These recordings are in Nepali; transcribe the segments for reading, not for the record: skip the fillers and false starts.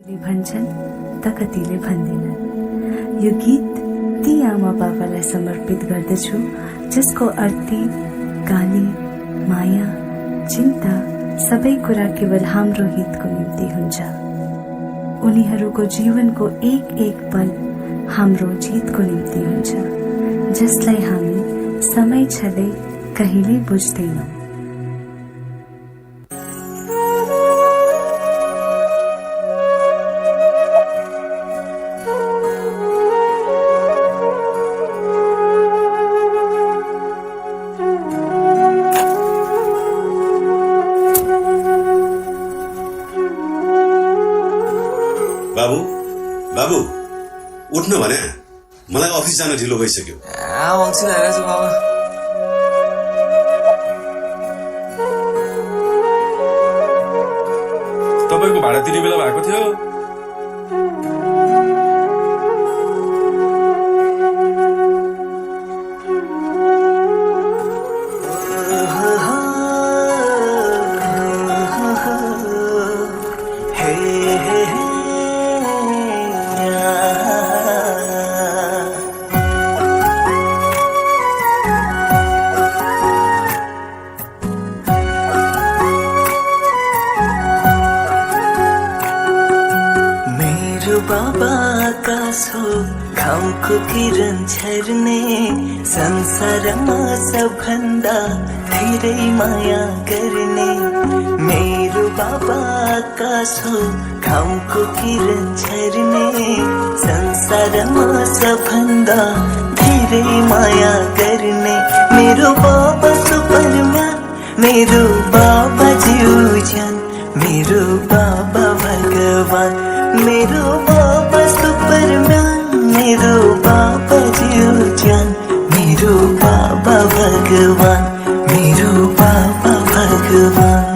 भन्छन् त कतिले भन्दैनन्। यो गीत ती आमा बाबालाई समर्पित गर्दछु जसको अर्थी गाली, माया, चिन्ता सबै कुरा केवल हाम्रो हितको निम्ति हुन्छ। उनीहरूको जीवनको एक एक पल हाम्रो जितको निम्ति हुन्छ, जसलाई हामी समय छँदै कहिल्यै बुझ्दैनौँ। बाबु बाबु उठ्नु भने, मलाई अफिस जान ढिलो भइसक्यो। आउँछु हेरेछु बाबा। तपाईको भाडा तिर्ने बेला भएको थियो। बाबा आकाश हो, घामको किरण छर्ने, संसारमा सबभन्दा धेरै माया गर्ने। मेरो बाबा आकाश हो, घामको किरण छर्ने, संसारमा सबभन्दा धेरै माया गर्ने। मेरो बाबा सुपरम्यान, मेरो बाबा ज्यूजन, मेरो बाबा भगवान। मेरो बाबा सुपरम्यान, मेरो बाबा ज्यूजन, मेरो बाबा भगवान, मेरो बाबा भगवान।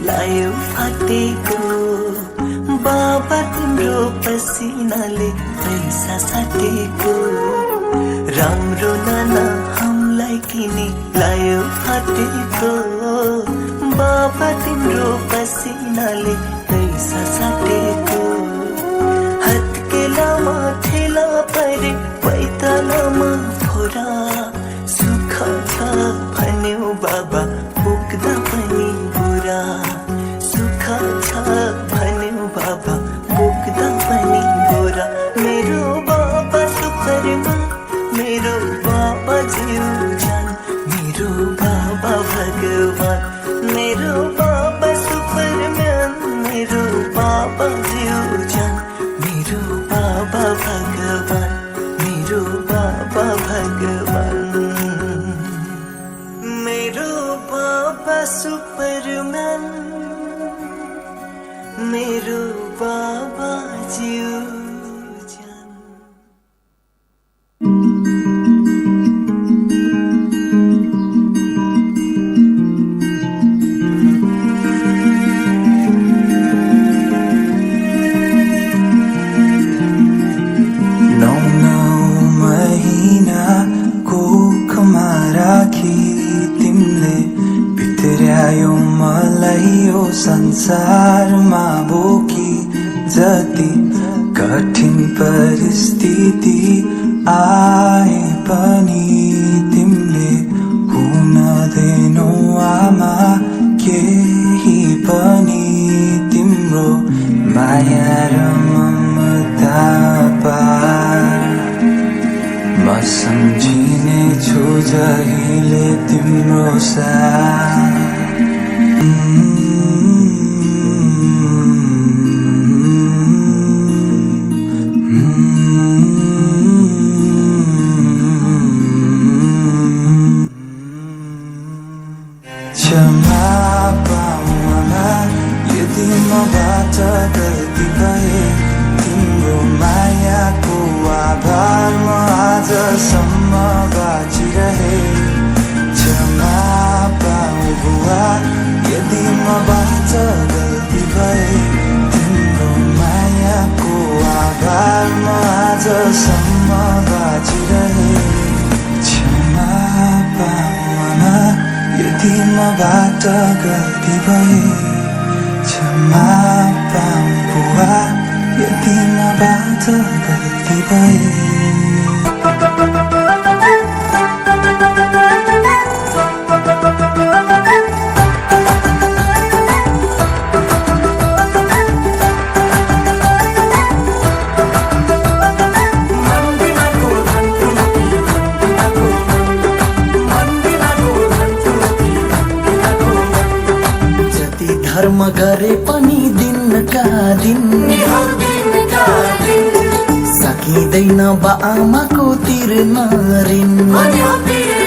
लायो फाटेको बाबा तिम्रो पसिनाले पैसा साटेको। राम्रो नाना हामीलाई किनी लायो फाटेको बाबा तिम्रो पसिनाले पैसा साटेको। हत्केलामा ठेला परे पैतालामा फोरा, सुख छ भन्यो बाबा पुग्दा पनि बुरा। सुख छ भन्यो बाबा पुग्दा पनि बुरा। मेरो बाबा सुपरम्यान, मेरो बाबा ज्यूजन, मेरो बाबा भगवान। मेरो बाबा सुपरम्यान, मेरो बाबा ज्यूजन, मेरो बाबा भगवान, मेरो बाबा भगवान। मेरो बाबा सुपरम्यान, मेरो बाबा ज्यूजन। भित्र्यायो मलाई यो संसारमा बोकी। जति कठिन परिस्थिति आए पनि तिमीले हुन दिनौ आमा केही पनि। तिम्रो माया र ममता पार म सम्झिने छु जहिले तिम्रो साथ। क्षमा पाउला यदि मबाट गल्ती भए। तिम्रो मायाको आभार म आजसम्म बाँचिरहे। क्षमा यदि मबाट गल्ती भए क्षमा पाऊँ बुवा यदि मबाट गल्ती भए धर्म गरे पनि दिनका दिन सकिँदैन बा आमाको तिर्न ऋण